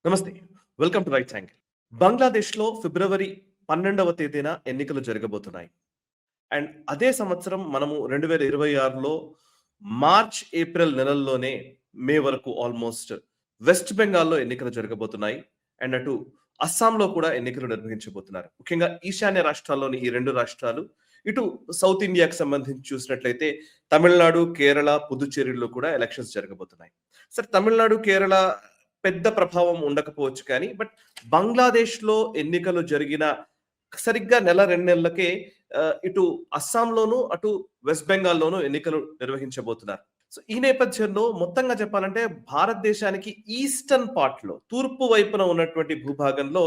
నమస్తే. Welcome to right angle. బంగ్లాదేశ్‌లో ఫిబ్రవరి 12వ తేదీన ఎన్నికలు జరగబోతున్నాయి. అండ్ అదే సంవత్సరం మనము 2026లో మార్చ్, ఏప్రిల్ నెలల్లోనే మే వరకు ఆల్‌మోస్ట్ వెస్ట్ బెంగాల్‌లో ఎన్నికలు జరగబోతున్నాయి. అండ్ అటు అస్సాంలో కూడా ఎన్నికలు నిర్వహించబోతున్నారు. ముఖ్యంగా ఈశాన్య రాష్ట్రాల్లోని ఈ 2 రాష్ట్రాలు, ఇటు సౌత్ ఇండియాకి సంబంధించి చూసినట్లయితే తమిళనాడు, కేరళ, పుదుచ్చేరిలో కూడా ఎలక్షన్స్ జరగబోతున్నాయి. సరే, తమిళనాడు, కేరళ పెద్ద ప్రభావం ఉండకపోవచ్చు కానీ, బట్ బంగ్లాదేశ్‌లో ఎన్నికలు జరిగిన సరిగ్గా నెల, 2 నెలలకే ఇటు అస్సాంలోను, అటు వెస్ట్ బెంగాల్‌లోను ఎన్నికలు నిర్వహించబోతున్నారు. సో, ఈ నేపథ్యంలో మొత్తంగా చెప్పాలంటే భారతదేశానికి ఈస్టర్న్ పార్ట్‌లో, తూర్పు వైపున ఉన్నటువంటి భూభాగంలో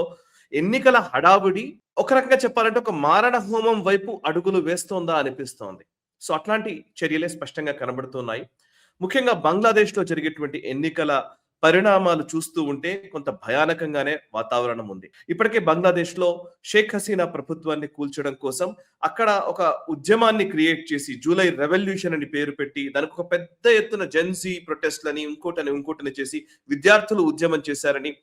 ఎన్నికల హడావుడి ఒక రకంగా చెప్పాలంటే ఒక మారణ హోమం వైపు అడుగులు వేస్తోందా అనిపిస్తోంది. సో, అట్లాంటి చర్యలే స్పష్టంగా కనబడుతున్నాయి. ముఖ్యంగా బంగ్లాదేశ్‌లో జరిగేటువంటి ఎన్నికల పరిణామాలు చూస్తూ ఉంటే కొంత భయానకంగానే వాతావరణం ఉంది. ఇప్పటికే బంగ్లాదేశ్‌లో షేక్ హసీనా ప్రభుత్వాన్ని కూల్చడం కోసం అక్కడ ఒక ఉద్యమాన్ని క్రియేట్ చేసి జూలై రెవల్యూషన్ అని పేరు పెట్టి దానికి ఒక పెద్ద ఎత్తున జెన్‌జీ ప్రొటెస్ట్‌లని ఇంకోటని చేసి విద్యార్థులు ఉద్యమం చేశారని,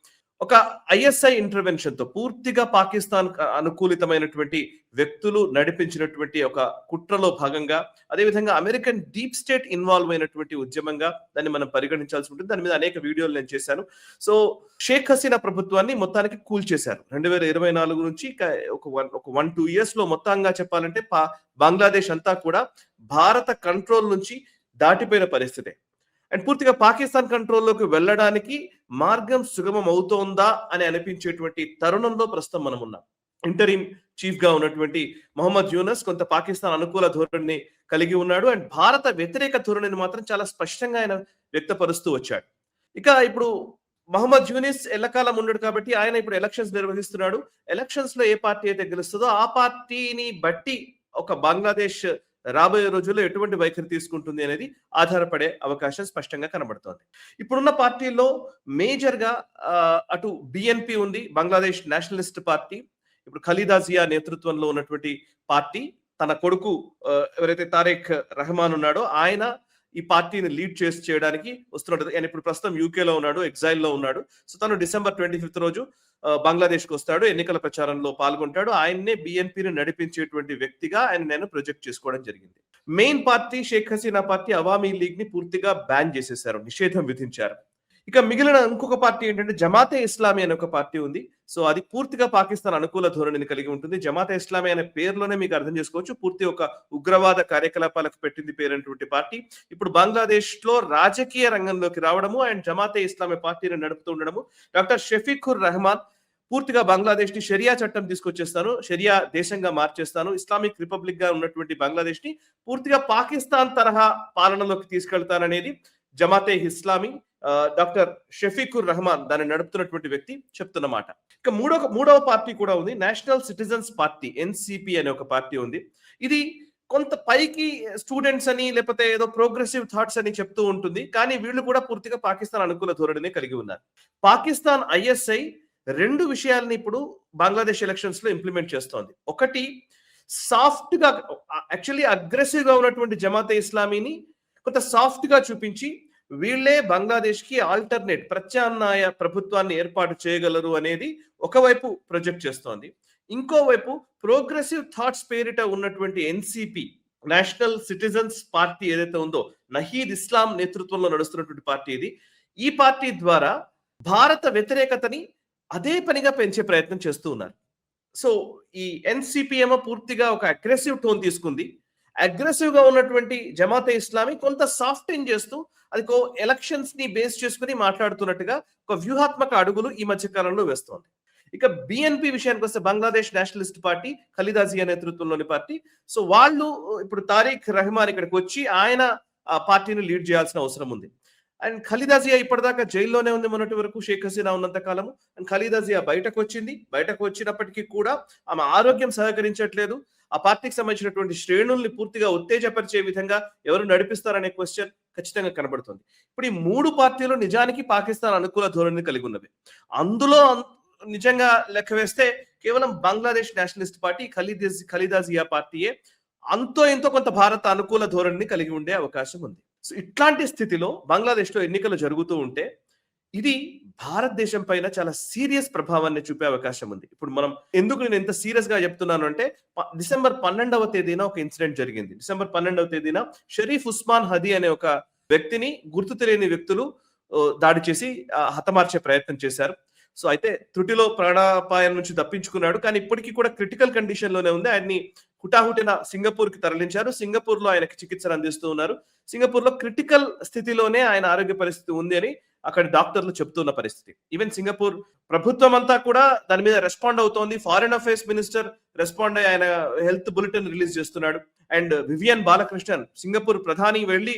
ఒక ఐఎస్ఐ ఇంటర్వెన్షన్‌తో పూర్తిగా పాకిస్తాన్ అనుకూలితమైనటువంటి వ్యక్తులు నడిపించినటువంటి ఒక కుట్రలో భాగంగా, అదేవిధంగా అమెరికన్ డీప్ స్టేట్ ఇన్వాల్వ్ అయినటువంటి ఉద్యమంగా దాన్ని మనం పరిగణించాల్సి ఉంటుంది. దాని మీద అనేక వీడియోలు నేను చేశాను. సో, షేక్ హసీనా ప్రభుత్వాన్ని మొత్తానికి కూల్చేశారు. 2024 నుంచి ఒక 1-2 ఇయర్స్ లో మొత్తంగా చెప్పాలంటే బంగ్లాదేశ్ అంతా కూడా భారత కంట్రోల్ నుంచి దాటిపోయిన పరిస్థితే. అండ్ పూర్తిగా పాకిస్తాన్ కంట్రోల్లోకి వెళ్ళడానికి మార్గం సుగమం అవుతోందా అని అనిపించేటువంటి తరుణంలో ప్రస్తుతం మనం ఉన్నాం. ఇంటరిమ్ చీఫ్ గా ఉన్నటువంటి మొహమ్మద్ యూనస్ కొంత పాకిస్తాన్ అనుకూల ధోరణిని కలిగి ఉన్నాడు. అండ్ భారత వ్యతిరేక ధోరణిని మాత్రం చాలా స్పష్టంగా ఆయన వ్యక్తపరుస్తూ వచ్చాడు. ఇక ఇప్పుడు మహమ్మద్ యూనిస్ ఎల్లకాలం ఉన్నాడు కాబట్టి ఆయన ఇప్పుడు ఎలక్షన్స్ నిర్వహిస్తున్నాడు. ఎలక్షన్స్ లో ఏ పార్టీ అయితే గెలుస్తుందో ఆ పార్టీని బట్టి ఒక బంగ్లాదేశ్ రాబోయే రోజుల్లో ఎటువంటి వైఖరి తీసుకుంటుంది అనేది ఆధారపడే అవకాశం స్పష్టంగా కనబడుతోంది. ఇప్పుడున్న పార్టీల్లో మేజర్ గా అటు బిఎన్పి ఉంది, బంగ్లాదేశ్ నేషనలిస్ట్ పార్టీ. ఇప్పుడు ఖలీదా జియా నేతృత్వంలో ఉన్నటువంటి పార్టీ, తన కొడుకు ఎవరైతే తారిక్ రెహమాన్ ఉన్నాడో ఆయన ఈ పార్టీని లీడ్ చేయడానికి వస్తున్నాడు. ఆయన ఇప్పుడు ప్రస్తుతం యూకేలో ఉన్నాడు, ఎగ్జైల్లో ఉన్నాడు. సో, తను డిసెంబర్ 25 రోజు బంగ్లాదేశ్కి వస్తాడు, ఎన్నికల ప్రచారంలో పాల్గొంటాడు. ఆయన్నే బిఎన్పిని నడిపించేటువంటి వ్యక్తిగా నేను ప్రొజెక్ట్ చేసుకోవడం జరిగింది. Main party Sheikh Hasina party Awami League ని పూర్తిగా బ్యాన్ చేసేశారు, నిషేధం విధించారు. ఇక మిగిలిన ఇంకొక పార్టీ ఏంటంటే జమాతే ఇస్లామీ అనే ఒక పార్టీ ఉంది. సో, అది పూర్తిగా పాకిస్తాన్ అనుకూల ధోరణిని కలిగి ఉంటుంది. జమాతే ఇస్లామీ అనే పేరులోనే మీకు అర్థం చేసుకోవచ్చు, పూర్తి ఒక ఉగ్రవాద కార్యకలాపాలకు పెట్టింది పేరైనటువంటి పార్టీ. ఇప్పుడు బంగ్లాదేశ్ లో రాజకీయ రంగంలోకి రావడము అండ్ జమాతే ఇస్లామీ పార్టీని నడుపుతూ ఉండడము. డాక్టర్ షఫీఖుర్ రెహమాన్ పూర్తిగా బంగ్లాదేశ్ ని షరియా చట్టం తీసుకొచ్చేస్తాను, షరియా దేశంగా మార్చేస్తాను, ఇస్లామిక్ రిపబ్లిక్ గా ఉన్నటువంటి బంగ్లాదేశ్ ని పూర్తిగా పాకిస్తాన్ తరహా పాలనలోకి తీసుకెళ్తాననేది జమాతే ఇస్లామీ డాక్టర్ షఫీఖుర్ రెహమాన్ దాన్ని నడుపుతున్నటువంటి వ్యక్తి చెప్తున్నమాట. ఇక మూడవ పార్టీ కూడా ఉంది, నేషనల్ సిటిజన్స్ పార్టీ, ఎన్సిపి అనే ఒక పార్టీ ఉంది. ఇది కొంత పైకి స్టూడెంట్స్ అని లేకపోతే ఏదో ప్రోగ్రెసివ్ థాట్స్ అని చెప్తూ ఉంటుంది, కానీ వీళ్ళు కూడా పూర్తిగా పాకిస్తాన్ అనుకూల ధోరణిని కలిగి ఉన్నారు. పాకిస్తాన్ ఐఎస్ఐ 2 విషయాలని ఇప్పుడు బంగ్లాదేశ్ ఎలక్షన్స్ లో ఇంప్లిమెంట్ చేస్తోంది. ఒకటి, సాఫ్ట్ గా యాక్చువల్లీ అగ్రెసివ్ గా ఉన్నటువంటి జమాతే ఇస్లామీని కొంత సాఫ్ట్ గా చూపించి వీళ్లే బంగ్లాదేశ్ కి ఆల్టర్నేట్ ప్రత్యామ్నాయ ప్రభుత్వాన్ని ఏర్పాటు చేయగలరు అనేది ఒకవైపు ప్రొజెక్ట్ చేస్తోంది. ఇంకోవైపు ప్రోగ్రెసివ్ థాట్స్ పేరిట ఉన్నటువంటి ఎన్సిపి, నేషనల్ సిటిజన్స్ పార్టీ ఏదైతే ఉందో, నహీద్ ఇస్లాం నేతృత్వంలో నడుస్తున్నటువంటి పార్టీ ఇది. ఈ పార్టీ ద్వారా భారత వ్యతిరేకతని అదే పనిగా పెంచే ప్రయత్నం చేస్తూ ఉన్నారు. సో, ఈ ఎన్సిపి ఏమో పూర్తిగా ఒక అగ్రెసివ్ టోన్ తీసుకుంది. అగ్రెసివ్ గా ఉన్నటువంటి జమాతే ఇస్లామీ కొంత సాఫ్టెన్ చేస్తూ అది ఎలక్షన్స్ ని బేస్ చేసుకుని మాట్లాడుతున్నట్టుగా ఒక వ్యూహాత్మక అడుగులు ఈ మధ్య కాలంలో వేస్తోంది. ఇక బిఎన్పి విషయానికి వస్తే బంగ్లాదేశ్ నేషనలిస్ట్ పార్టీ, ఖలీదా జియా నేతృత్వంలోని పార్టీ. సో, వాళ్ళు ఇప్పుడు తారిక్ రెహమాన్ ఇక్కడికి వచ్చి ఆయన ఆ పార్టీని లీడ్ చేయాల్సిన అవసరం ఉంది. అండ్ ఖలీదా జియా ఇప్పటిదాకా జైల్లోనే ఉంది మొన్నటి వరకు, షేక్ హసీనా ఉన్నంత కాలము. అండ్ ఖలీదా జియా బయటకు వచ్చినప్పటికీ కూడా ఆమె ఆరోగ్యం సహకరించట్లేదు. ఆ పార్టీకి సంబంధించినటువంటి శ్రేణుల్ని పూర్తిగా ఉత్తేజపరిచే విధంగా ఎవరు నడిపిస్తారనే క్వశ్చన్ ఖచ్చితంగా కనబడుతుంది. ఇప్పుడు ఈ 3 పార్టీలు నిజానికి పాకిస్తాన్ అనుకూల ధోరణిని కలిగి ఉన్నవి. అందులో నిజంగా లెక్క వేస్తే కేవలం బంగ్లాదేశ్ నేషనలిస్ట్ పార్టీ, ఖలీదా జియా పార్టీయే అంతో ఎంతో కొంత భారత అనుకూల ధోరణిని కలిగి ఉండే అవకాశం ఉంది. సో, ఇట్లాంటి స్థితిలో బంగ్లాదేశ్ లో ఎన్నికలు జరుగుతూ ఉంటే ఇది భారతదేశం పైన చాలా సీరియస్ ప్రభావాన్ని చూపే అవకాశం ఉంది. ఇప్పుడు మనం ఎందుకు నేను ఇంత సీరియస్ గా చెప్తున్నాను అంటే డిసెంబర్ 12వ తేదీన ఒక ఇన్సిడెంట్ జరిగింది. డిసెంబర్ 12వ తేదీన షరీఫ్ ఉస్మాన్ హదీ అనే ఒక వ్యక్తిని గుర్తు తెలియని వ్యక్తులు దాడి చేసి హతమార్చే ప్రయత్నం చేశారు. సో అయితే త్రుటిలో ప్రాణాపాయం నుంచి తప్పించుకున్నాడు. కానీ ఇప్పటికీ కూడా క్రిటికల్ కండిషన్ లోనే ఉంది. ఆయన్ని హుటాహుటిన సింగపూర్ కి తరలించారు. సింగపూర్ లో ఆయనకి చికిత్సలు అందిస్తూ ఉన్నారు. సింగపూర్ లో క్రిటికల్ స్థితిలోనే ఆయన ఆరోగ్య పరిస్థితి ఉంది అని అక్కడి డాక్టర్లు చెప్తున్న పరిస్థితి. ఈవెన్ సింగపూర్ ప్రభుత్వం అంతా కూడా దాని మీద రెస్పాండ్ అవుతోంది. ఫారిన్ అఫైర్స్ మినిస్టర్ రెస్పాండ్ అయ్యి ఆయన హెల్త్ బులెటిన్ రిలీజ్ చేస్తున్నాడు. అండ్ వివియన్ బాలకృష్ణన్ సింగపూర్ ప్రధాని వెళ్లి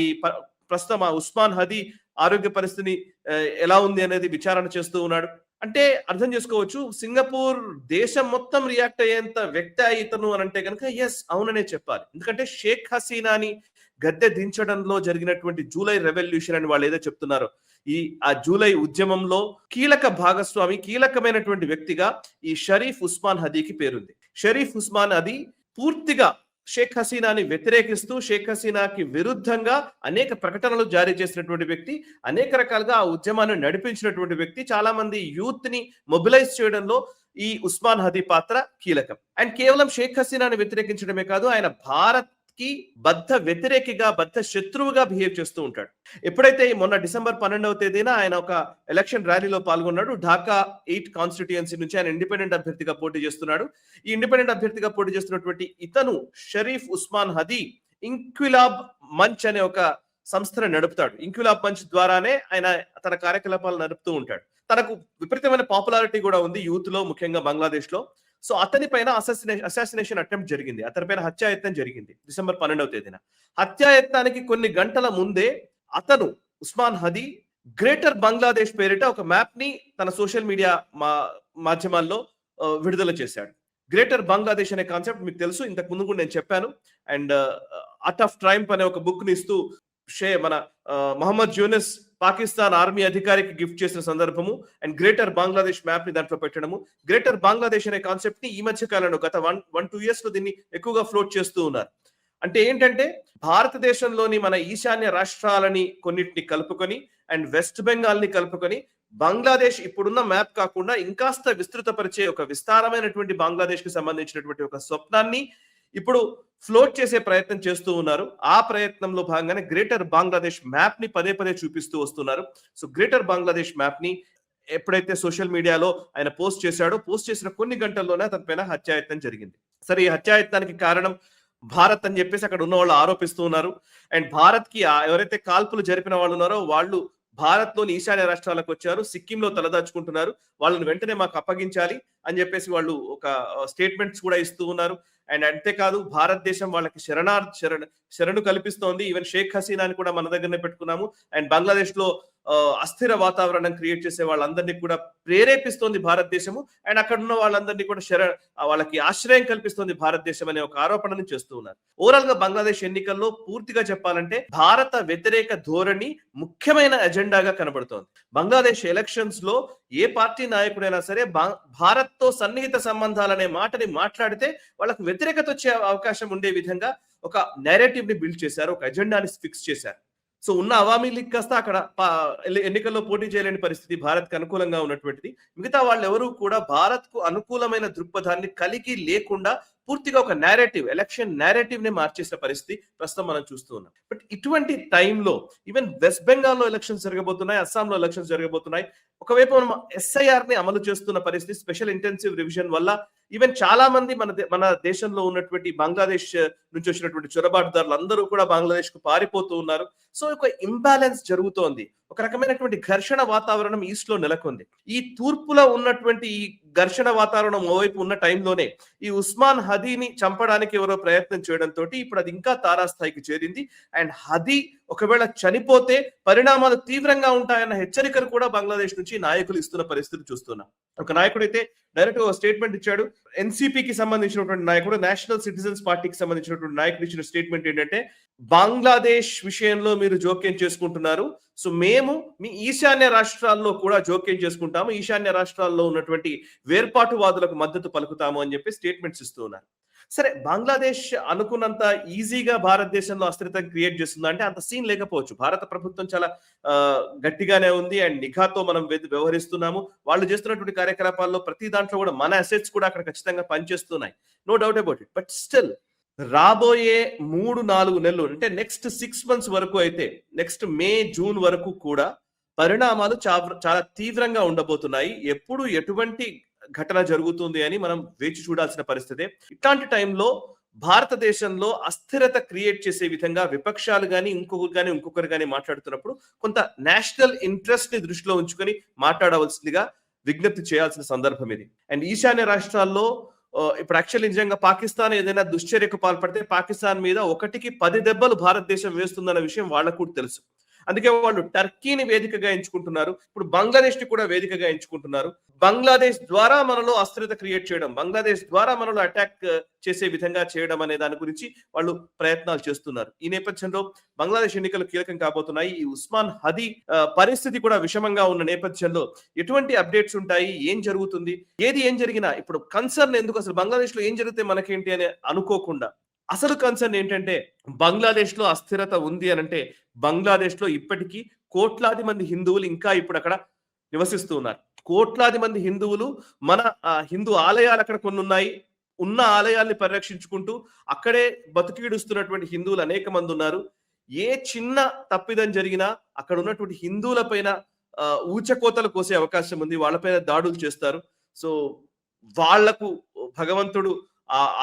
ఈ ప్రస్తుతం ఆ ఉస్మాన్ హదీ ఆరోగ్య పరిస్థితిని ఎలా ఉంది అనేది విచారణ చేస్తూ ఉన్నాడు. అంటే అర్థం చేసుకోవచ్చు, సింగపూర్ దేశం మొత్తం రియాక్ట్ అయ్యేంత వ్యక్తి ఇతను అని అంటే కనుక ఎస్ అవుననే చెప్పాలి. ఎందుకంటే షేక్ హసీనాని గద్దె దించడంలో జరిగినటువంటి జూలై రెవల్యూషన్ అని వాళ్ళు ఏదో చెప్తున్నారో, ఆ జూలై ఉద్యమంలో కీలక భాగస్వామి, కీలకమైనటువంటి వ్యక్తిగా ఈ షరీఫ్ ఉస్మాన్ హదీకి పేరుంది. షరీఫ్ ఉస్మాన్ హదీ పూర్తిగా షేక్ హసీనాని వ్యతిరేకిస్తూ, షేక్ హసీనాకి విరుద్ధంగా అనేక ప్రకటనలు జారీ చేసినటువంటి వ్యక్తి, అనేక రకాలుగా ఆ ఉద్యమాన్ని నడిపించినటువంటి వ్యక్తి. చాలా మంది యూత్ ని మొబిలైజ్ చేయడంలో ఈ ఉస్మాన్ హదీ పాత్ర కీలకం. అండ్ కేవలం షేక్ హసీనాని వ్యతిరేకించడమే కాదు, ఆయన భారత్ కి బద్ధ వ్యతిరేకిగా, బద్ధ శత్రువుగా బిహేవ్ చేస్తూ ఉంటాడు. ఎప్పుడైతే మొన్న డిసెంబర్ 12వ తేదీన ఆయన ఒక ఎలక్షన్ ర్యాలీలో పాల్గొన్నాడు. ఢాకా 8 కాన్స్టిట్యుయెన్సీ నుంచి ఆయన ఇండిపెండెంట్ అభ్యర్థిగా పోటీ చేస్తున్నాడు. ఈ ఇండిపెండెంట్ అభ్యర్థిగా పోటీ చేస్తున్నటువంటి ఇతను షరీఫ్ ఉస్మాన్ హదీ ఇంక్విలాబ్ మంచ్ అనే ఒక సంస్థను నడుపుతాడు. ఇంక్విలాబ్ మంచ్ ద్వారానే ఆయన తన కార్యకలాపాలు నడుపుతూ ఉంటాడు. తనకు విపరీతమైన పాపులారిటీ కూడా ఉంది యూత్ లో, ముఖ్యంగా బంగ్లాదేశ్ లో. సో అతని పైన అసాసినేషన్ అటెంప్ట్ జరిగింది. అతని పైన హత్యాయత్నం జరిగింది డిసెంబర్ 12వ తేదీన. హత్యాయత్నానికి కొన్ని గంటల ముందే అతను ఉస్మాన్ హదీ గ్రేటర్ బంగ్లాదేశ్ పేరిట ఒక మ్యాప్ ని తన సోషల్ మీడియా మాధ్యమాల్లో విడుదల చేశాడు. గ్రేటర్ బంగ్లాదేశ్ అనే కాన్సెప్ట్ మీకు తెలుసు, ఇంతకు ముందు కూడా నేను చెప్పాను. అండ్ ఆర్ట్ ఆఫ్ ట్రయంఫ్ అనే ఒక బుక్ ని ఇస్తూ మన మహమ్మద్ యూనిస్ పాకిస్తాన్ ఆర్మీ అధికారికి గిఫ్ట్ చేసిన సందర్భము అండ్ గ్రేటర్ బంగ్లాదేశ్ మ్యాప్ ని దాంట్లో పెట్టడము. గ్రేటర్ బంగ్లాదేశ్ అనే కాన్సెప్ట్ ని ఈ మధ్య కాలంలో గత 1-2 ఇయర్స్ లో దీన్ని ఎక్కువగా ఫ్లోట్ చేస్తూ ఉన్నారు. అంటే ఏంటంటే భారతదేశంలోని మన ఈశాన్య రాష్ట్రాలని కొన్నిటిని కలుపుకొని అండ్ వెస్ట్ బెంగాల్ ని కలుపుకొని బంగ్లాదేశ్ ఇప్పుడున్న మ్యాప్ కాకుండా ఇంకాస్త విస్తృతపరిచే ఒక విస్తారమైనటువంటి బంగ్లాదేశ్ కి సంబంధించినటువంటి ఒక స్వప్నాన్ని ఇప్పుడు ఫ్లోట్ చేసే ప్రయత్నం చేస్తూ ఉన్నారు. ఆ ప్రయత్నంలో భాగంగానే గ్రేటర్ బంగ్లాదేశ్ మ్యాప్ ని పదే పదే చూపిస్తూ వస్తున్నారు. సో గ్రేటర్ బంగ్లాదేశ్ మ్యాప్ ని ఎప్పుడైతే సోషల్ మీడియాలో ఆయన పోస్ట్ చేశాడో, పోస్ట్ చేసిన కొన్ని గంటల్లోనే అతని పైన హత్యాయత్నం జరిగింది. సరే, ఈ హత్యాయత్నానికి కారణం భారత్ అని చెప్పేసి అక్కడ ఉన్న వాళ్ళు ఆరోపిస్తూ ఉన్నారు. అండ్ భారత్ కి ఎవరైతే కాల్పులు జరిపిన వాళ్ళు ఉన్నారో వాళ్ళు భారత్ లోని ఈశాన్య రాష్ట్రాలకు వచ్చారు, సిక్కింలో తలదాచుకుంటున్నారు, వాళ్ళని వెంటనే మాకు అప్పగించాలి అని చెప్పేసి వాళ్ళు ఒక స్టేట్మెంట్స్ కూడా ఇస్తూ ఉన్నారు. అండ్ అంతేకాదు భారతదేశం వాళ్ళకి శరణు కల్పిస్తోంది. ఈవెన్ షేక్ హసీనాని కూడా మన దగ్గరనే పెట్టుకున్నాము. అండ్ బంగ్లాదేశ్ లో అస్థిర వాతావరణం క్రియేట్ చేసే వాళ్ళందరినీ కూడా ప్రేరేపిస్తోంది భారతదేశము. అండ్ అక్కడ ఉన్న వాళ్ళందరినీ కూడా వాళ్ళకి ఆశ్రయం కల్పిస్తోంది భారతదేశం అనే ఒక ఆరోపణను చేస్తూ ఉన్నారు. ఓవరాల్ గా బంగ్లాదేశ్ ఎన్నికల్లో పూర్తిగా చెప్పాలంటే భారత వ్యతిరేక ధోరణి ముఖ్యమైన ఎజెండాగా కనబడుతోంది. బంగ్లాదేశ్ ఎలక్షన్స్ లో ఏ పార్టీ నాయకుడైనా సరే భారత్ తో సన్నిహిత సంబంధాలనే మాటని మాట్లాడితే వాళ్ళకు వ్యతిరేకత వచ్చే అవకాశం ఉండే విధంగా ఒక నేరేటివ్ ని బిల్డ్ చేశారు, ఒక ఎజెండాని ఫిక్స్ చేశారు. సో ఉన్న అవామీ లీగ్ కాస్త అక్కడ ఎన్నికల్లో పోటీ చేయలేని పరిస్థితి భారత్ కు అనుకూలంగా ఉన్నటువంటిది. మిగతా వాళ్ళు ఎవరు కూడా భారత్ కు అనుకూలమైన దృక్పథాన్ని కలిగి లేకుండా పూర్తిగా ఒక నేరేటివ్, ఎలక్షన్ నేరేటివ్ ని మార్చేసిన పరిస్థితి ప్రస్తుతం మనం చూస్తూ ఉన్నాం. బట్ ఇటువంటి టైంలో ఈవెన్ వెస్ట్ బెంగాల్లో ఎలక్షన్స్ జరగబోతున్నాయి, అస్సాంలో ఎలక్షన్స్ జరగబోతున్నాయి. ఒకవైపు మనం ఎస్ఐఆర్ ని అమలు చేస్తున్న పరిస్థితి, స్పెషల్ ఇంటెన్సివ్ రివిజన్ వల్ల ఈవెన్ చాలా మంది మన దేశంలో ఉన్నటువంటి బంగ్లాదేశ్ నుంచి వచ్చినటువంటి చొరబాటుదారులు అందరూ కూడా బంగ్లాదేశ్ కు పారిపోతూ ఉన్నారు. సో ఒక ఇంబ్యాలెన్స్ జరుగుతోంది, ఒక రకమైనటువంటి ఘర్షణ వాతావరణం ఈస్ట్ లో నెలకొంది. ఈ తూర్పులో ఉన్నటువంటి ఈ ఘర్షణ వాతావరణం ఓవైపు ఉన్న టైంలోనే ఈ ఉస్మాన్ హదీని చంపడానికి ఎవరో ప్రయత్నం చేయడంతో ఇప్పుడు అది ఇంకా తారాస్థాయికి చేరింది. అండ్ హదీ ఒకవేళ చనిపోతే పరిణామాలు తీవ్రంగా ఉంటాయన్న హెచ్చరికలు కూడా బంగ్లాదేశ్ నుంచి నాయకులు ఇస్తున్న పరిస్థితి చూస్తున్నాం. ఒక నాయకుడు అయితే డైరెక్ట్ గా స్టేట్మెంట్ ఇచ్చాడు. ఎన్సీపీకి సంబంధించినటువంటి నాయకుడు, నేషనల్ సిటిజన్స్ పార్టీకి సంబంధించినటువంటి నాయకుడు ఇచ్చిన స్టేట్మెంట్ ఏంటంటే, బంగ్లాదేశ్ విషయంలో మీరు జోక్యం చేసుకుంటున్నారు, సో మేము మీ ఈశాన్య రాష్ట్రాల్లో కూడా జోక్యం చేసుకుంటాము, ఈశాన్య రాష్ట్రాల్లో ఉన్నటువంటి వేర్పాటువాదులకు మద్దతు పలుకుతాము అని చెప్పి స్టేట్మెంట్స్ ఇస్తూ ఉన్నారు. సరే బంగ్లాదేశ్ అనుకున్నంత ఈజీగా భారతదేశంలో అస్థిరత క్రియేట్ చేస్తుందా అంటే అంత సీన్ లేకపోవచ్చు. భారత ప్రభుత్వం చాలా గట్టిగానే ఉంది అండ్ నిఘాతో మనం వ్యవహరిస్తున్నాము. వాళ్ళు చేస్తున్నటువంటి కార్యకలాపాల్లో ప్రతి దాంట్లో కూడా మన అసెట్స్ కూడా అక్కడ ఖచ్చితంగా పనిచేస్తున్నాయి. No doubt about it. But still రాబోయే 3-4 నెలలు అంటే నెక్స్ట్ 6 మంత్స్ వరకు అయితే నెక్స్ట్ మే జూన్ వరకు కూడా పరిణామాలు చాలా తీవ్రంగా ఉండబోతున్నాయి. ఎప్పుడు ఎటువంటి ఘటన జరుగుతుంది అని మనం వేచి చూడాల్సిన పరిస్థితే. ఇట్లాంటి టైంలో భారతదేశంలో అస్థిరత క్రియేట్ చేసే విధంగా విపక్షాలు కానీ ఇంకొకరు కానీ మాట్లాడుతున్నప్పుడు కొంత నేషనల్ ఇంట్రెస్ట్ ని దృష్టిలో ఉంచుకొని మాట్లాడవలసిందిగా విజ్ఞప్తి చేయాల్సిన సందర్భం ఇది. అండ్ ఈశాన్య రాష్ట్రాల్లో ఇప్పుడు యాక్చువల్లీ నిజంగా పాకిస్తాన్ ఏదైనా దుశ్చర్యకు పాల్పడితే పాకిస్తాన్ మీద 1కి 10 దెబ్బలు భారతదేశం వేస్తుందన్న విషయం వాళ్ళకు కూడా తెలుసు. అందుకే వాళ్ళు టర్కీని వేదికగా ఎంచుకుంటున్నారు. ఇప్పుడు బంగ్లాదేశ్ ని కూడా వేదికగా ఎంచుకుంటున్నారు. బంగ్లాదేశ్ ద్వారా మనలో అస్థిరత క్రియేట్ చేయడం, బంగ్లాదేశ్ ద్వారా మనలో అటాక్ చేసే విధంగా చేయడం అనే దాని గురించి వాళ్ళు ప్రయత్నాలు చేస్తున్నారు. ఈ నేపథ్యంలో బంగ్లాదేశ్ ఎన్నికలు కీలకం కాబోతున్నాయి. ఈ ఉస్మాన్ హదీ పరిస్థితి కూడా విషమంగా ఉన్న నేపథ్యంలో ఎటువంటి అప్డేట్స్ ఉంటాయి, ఏం జరుగుతుంది, ఏం జరిగినా ఇప్పుడు కన్సర్న్ ఎందుకు, అసలు బంగ్లాదేశ్ లో ఏం జరిగితే మనకేంటి అని అనుకోకుండా అసలు కన్సర్న్ ఏంటంటే బంగ్లాదేశ్ లో అస్థిరత ఉంది అని అంటే బంగ్లాదేశ్ లో ఇప్పటికీ కోట్లాది మంది హిందువులు ఇంకా ఇప్పుడు అక్కడ నివసిస్తూ ఉన్నారు. కోట్లాది మంది హిందువులు మన హిందూ ఆలయాలు అక్కడ కొన్ని ఉన్నాయి. ఉన్న ఆలయాల్ని పరిరక్షించుకుంటూ అక్కడే బతికిడుస్తున్నటువంటి హిందువులు అనేక మంది ఉన్నారు. ఏ చిన్న తప్పిదం జరిగినా అక్కడ ఉన్నటువంటి హిందువుల పైన ఊచకోతలు కోసే అవకాశం ఉంది. వాళ్ళపైన దాడులు చేస్తారు. సో వాళ్లకు భగవంతుడు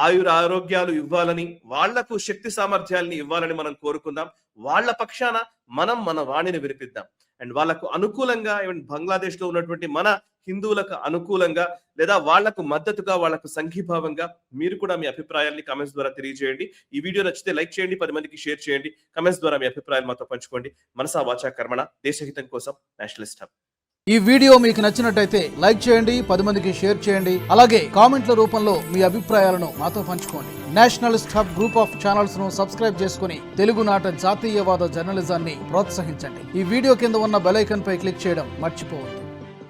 ఆయుర ఆరోగ్యాలు ఇవ్వాలని, వాళ్లకు శక్తి సామర్థ్యాలని ఇవ్వాలని మనం కోరుకుందాం. వాళ్ళ పక్షాన మనం మన వాణిని వినిపిద్దాం. అండ్ వాళ్ళకు అనుకూలంగా బంగ్లాదేశ్ లో ఉన్నటువంటి మన హిందువులకు అనుకూలంగా లేదా వాళ్లకు మద్దతుగా, వాళ్లకు సంఘీభావంగా మీరు కూడా మీ అభిప్రాయాల్ని కామెంట్స్ ద్వారా తెలియజేయండి. ఈ వీడియో నచ్చితే లైక్ చేయండి, 10 మందికి షేర్ చేయండి. కామెంట్స్ ద్వారా మీ అభిప్రాయాలు మాతో పంచుకోండి. మనసా వాచా కర్మణ, దేశహితం కోసం నేషనలిస్ట్ హబ్. ఈ వీడియో మీకు నచ్చినట్టయితే లైక్ చేయండి, 10 మందికి షేర్ చేయండి. అలాగే కామెంట్ల రూపంలో మీ అభిప్రాయాలను మాతో పంచుకోండి. Nationalist hub group of channels ను సబ్స్క్రైబ్ చేసుకుని తెలుగునాట జాతీయవాద జర్నలిజాన్ని ప్రోత్సహించండి. ఈ వీడియో కింద ఉన్న బెల్ ఐకాన్ పై క్లిక్ చేయడం మర్చిపోవద్దు.